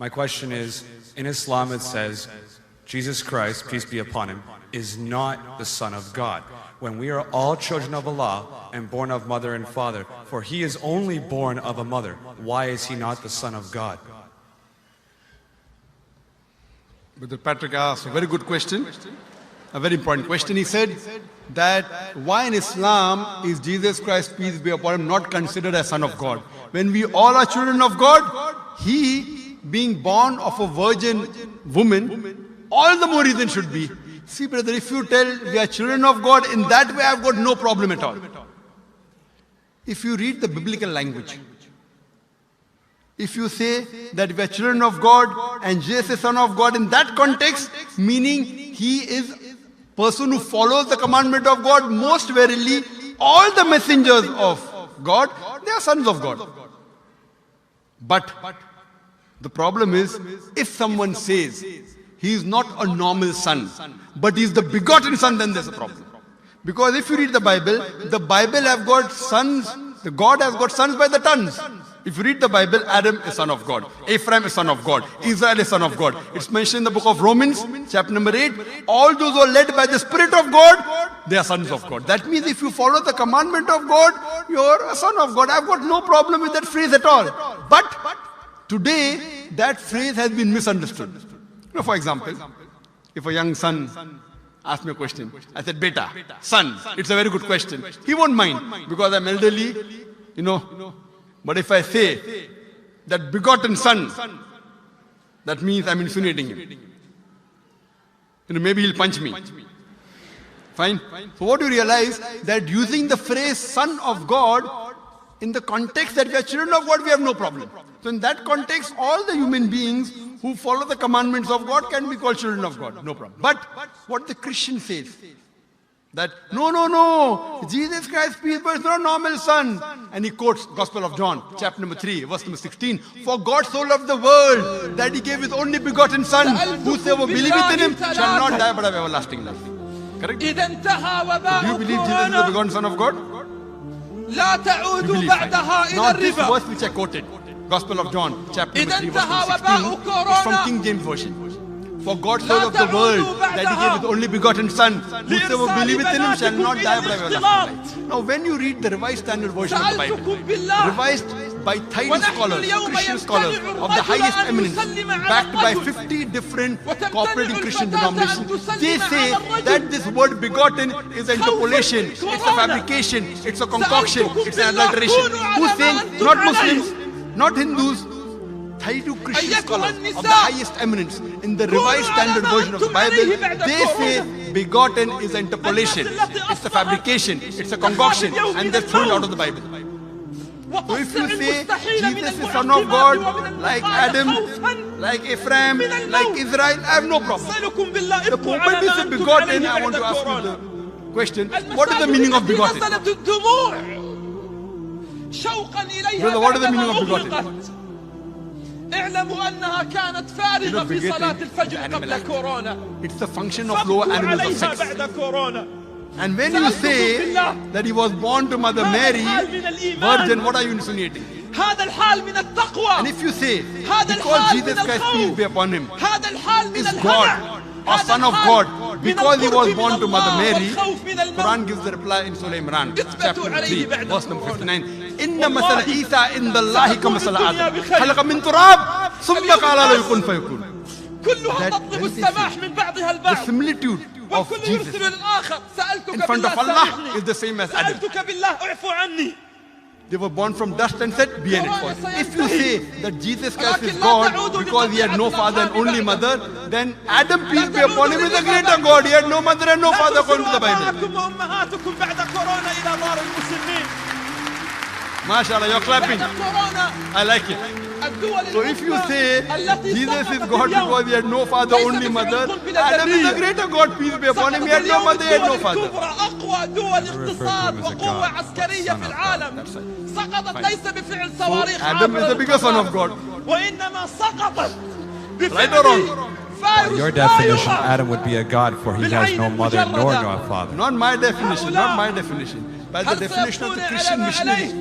My question is, in Islam it says, Jesus Christ, peace be upon him, is not the Son of God. When we are all children of Allah and born of mother and father, for he is only born of a mother, why is he not the Son of God? Brother Patrick asked a very good question, a very important question. He said that why in Islam is Jesus Christ, peace be upon him, not considered as Son of God? When we all are children of God, he being born of a virgin woman, all the more reason should be. See brother, if you tell we are children of God, in that way I've got no problem at all. If you read the biblical language, if you say that we are children of God and Jesus is Son of God, in that context, meaning he is person who follows the commandment of God, most verily all the messengers of God, they are sons of God. But the problem is, if someone says he is not a normal son, but he is the begotten son, then there's a problem. Because if you read the Bible have got sons, the God has got sons by the tons. If you read the Bible, Adam is son of God, Ephraim is son of God, Israel is son of God. It's mentioned in the book of Romans, chapter number 8, all those who are led by the Spirit of God, they are sons of God. That means if you follow the commandment of God, you're a son of God. I've got no problem with that phrase at all. But today, that phrase has been misunderstood. You know, for example, if a young son asks me a question, I said, Beta, son, it's a very good question. He won't mind because I'm elderly, you know. But if I say that begotten son, that means I'm insinuating him. You know, maybe he'll punch me. Fine? So what do you realize? That using the phrase son of God, in the context that we are children of God, we have no problem. So in that context, all the human beings who follow the commandments of God can be called children of God. No problem. But what the Christian says, that no, Jesus Christ, peace be upon him, is not a normal son. And he quotes Gospel of John, chapter number 3, verse number 16. For God so loved the world that he gave his only begotten son. Whosoever believeth in him shall not die but have everlasting life. Correct? Do you believe Jesus is the begotten son of God? You believe, right? Now this verse which I quoted, Gospel of John, chapter number 3, verse number 16, is from King James Version. For God so loved the world that he gave his only begotten son. Whosoever believeth in him shall not die but have everlasting life. Now when you read the Revised Standard Version of the Bible, revised by Titus scholars, Christian scholars of the highest eminence, backed by 50 different cooperating Christian denominations, they say that this word begotten is an interpolation, it's a fabrication, it's a concoction, it's an adulteration. Who's saying? Not Muslims, not Hindus, 32 Christian scholars of the highest eminence in the Revised Standard Version of the Bible, they say begotten is an interpolation, it's a fabrication, it's a concoction, and they're thrown out of the Bible. So if you say Jesus is Son of God, like Adam, like Ephraim, like Israel, I have no problem. The moment you say begotten, I want to ask you the question, what is the meaning of begotten? Brother, what is the meaning of begotten? It's the function of lower animals of sex. And when you say that he was born to Mother Mary, virgin, what are you insinuating? And if you say, because Jesus Christ, peace be upon him, is God, or Son of God, because he was born to Mother Mary, Quran gives the reply in Surah Imran, chapter 3, verse number 59. Inna masala Isa inda Allahi ka masala Adam. Khalaqa min turab, summa qala lahu kun fayakun. The similitude of Jesus in front of Allah is the same as Adam. They were born from dust and said, be an it. If you say that Jesus Christ is God because he had no father and only mother, then Adam, peace be upon him, is a greater God. He had no mother and no father according to the Bible. MashaAllah, you're clapping. I like it. So if you say Jesus is God because he had no father, only mother, Adam is a greater God, peace be upon him, he had no mother, he had no father. So Adam is the bigger son of God. Right or wrong? By your definition, Adam would be a god, for he has no mother nor no father. Not my definition, not my definition. By the definition of the Christian missionaries.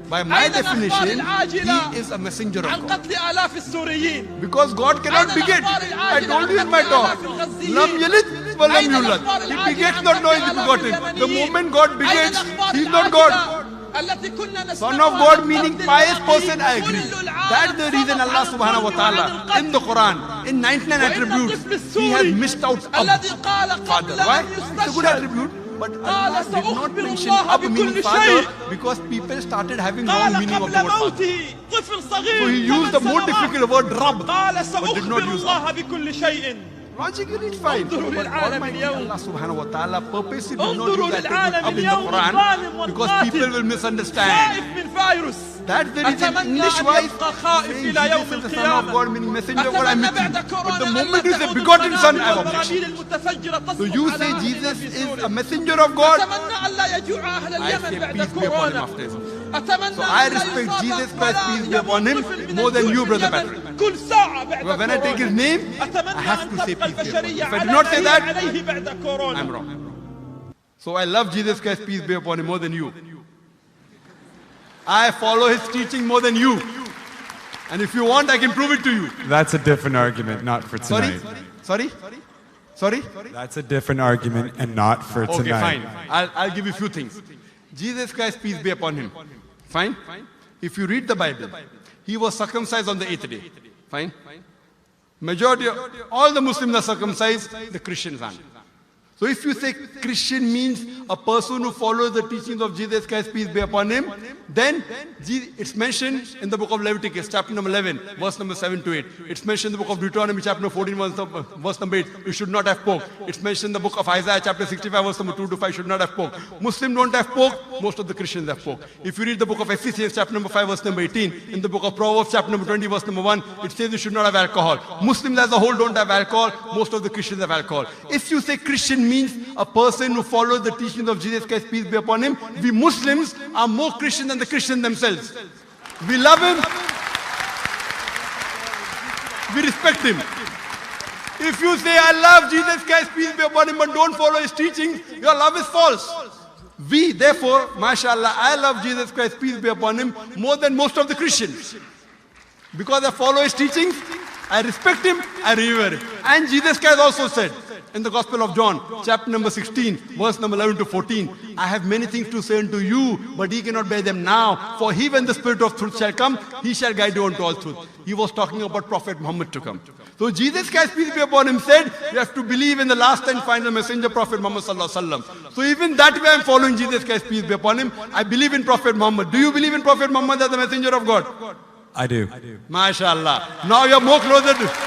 By my أين الأخبار definition, العاجلة he is a messenger of عن God. قتل آلاف السوريين؟ Because God cannot أين beget. الأخبار I العاجلة told you عن in my قتل talk. آلاف الغزيين؟ Lam yalid wa lam أين yulad. الأخبار He العاجلة begets عن not قتل knowing to be آلاف begotten. The اليمنيين؟ moment God أين begets, الأخبار he is not العاجلة God. التي كنا Son نسمعها of God من meaning طرد pious الواقي person, I agree. كل العالم That's the reason صمت Allah عن subhanahu wa الظلم وعن ta'ala in the القتل. Quran, in 99 وإن attributes, الطفل he has السوري missed out الذي Ab, قال قبل father. أن Why? It's a good يستشهد attribute. But قال Allah did not سأخبر mention الله Ab meaning بكل father شيء. because people started having قال wrong meaning of قبل the word father. موته طفل So صغير he used the 8 more سنوات difficult word Rab. قال but did not سأخبر use الله بكل شيء. Logically it's fine. انظروا But للعالم Almighty اليوم. Allah subhanahu wa ta'ala purposely did not انظروا use that للعالم Ab in the اليوم الظالم Quran because والقاتل. people will misunderstand. خائف من فيروس. That's the reason أتمنى English أن wise يبقى خائف saying إلى يوم Jesus is the son of القيامة. God meaning messenger of God, I'm أتمنى with you. بعد But كورونا the أن moment لا you say تعود begotten son, I have القنابل objection. والبراميل المتفجرة So تصبح you على say أهل Jesus في is سوريا. a messenger of God. أتمنى أن لا يجوع أهل I اليمن say بعد peace be upon him كورونا. after this. أتمنى So I أن لا respect يصاب Jesus Christ, ولا peace be upon him, يموت طفل من more than الجوع you, في Brother اليمن Patrick. كل ساعة بعد But when I take his كورونا. name, I أتمنى have أن to say تبقى peace be upon him. البشرية If I على do not say ما هي that, عليه بعد I'm كورونا. wrong. So I love Jesus Christ, peace be upon him, more than you. I follow his teaching more than you. And if you want, I can prove it to you. That's a different argument, not for Sorry? tonight. Sorry? Sorry? That's a different argument and not for Okay, tonight. fine. I'll give you a few things. Jesus Christ, peace be upon him. Fine? If you read the Bible, he was circumcised on the 8th day. Fine? Majority, all the Muslims are circumcised, the Christians aren't. So if you say Christian means a person who follows the teachings of Jesus Christ, peace be upon him, then it's mentioned in the book of Leviticus, chapter number 11, verse number 7 to 8. It's mentioned in the book of Deuteronomy, chapter number 14, verse number 8, you should not have pork. It's mentioned in the book of Isaiah, chapter 65, verse number 2 to 5, should not have pork. Muslims don't have pork, most of the Christians have pork. If you read the book of Ephesians, chapter number 5, verse number 18, in the book of Proverbs, chapter number 20, verse number 1, it says you should not have alcohol. Muslims as a whole don't have alcohol, most of the Christians have alcohol. If you say Christian means a person who follows the teachings of Jesus Christ, peace be upon him, we Muslims are more Christian than the Christians themselves. We love him. We respect him. If you say, I love Jesus Christ, peace be upon him, but don't follow his teachings, your love is false. We, therefore, mashallah, I love Jesus Christ, peace be upon him, more than most of the Christians. Because I follow his teachings, I respect him, I revere him. And Jesus Christ also said, in the Gospel of John, chapter number 16, verse number 11 to 14, I have many things to say unto you, but ye cannot bear them now. For he, when the Spirit of truth shall come, he shall guide you unto all truth. He was talking about Prophet Muhammad to come. So Jesus Christ, peace be upon him, said, you have to believe in the last and final messenger, Prophet Muhammad sallallahu alaihi wasallam. So even that way I'm following Jesus Christ, peace be upon him. I believe in Prophet Muhammad. Do you believe in Prophet Muhammad as the messenger of God? I do. MashaAllah. Now you're more closer to...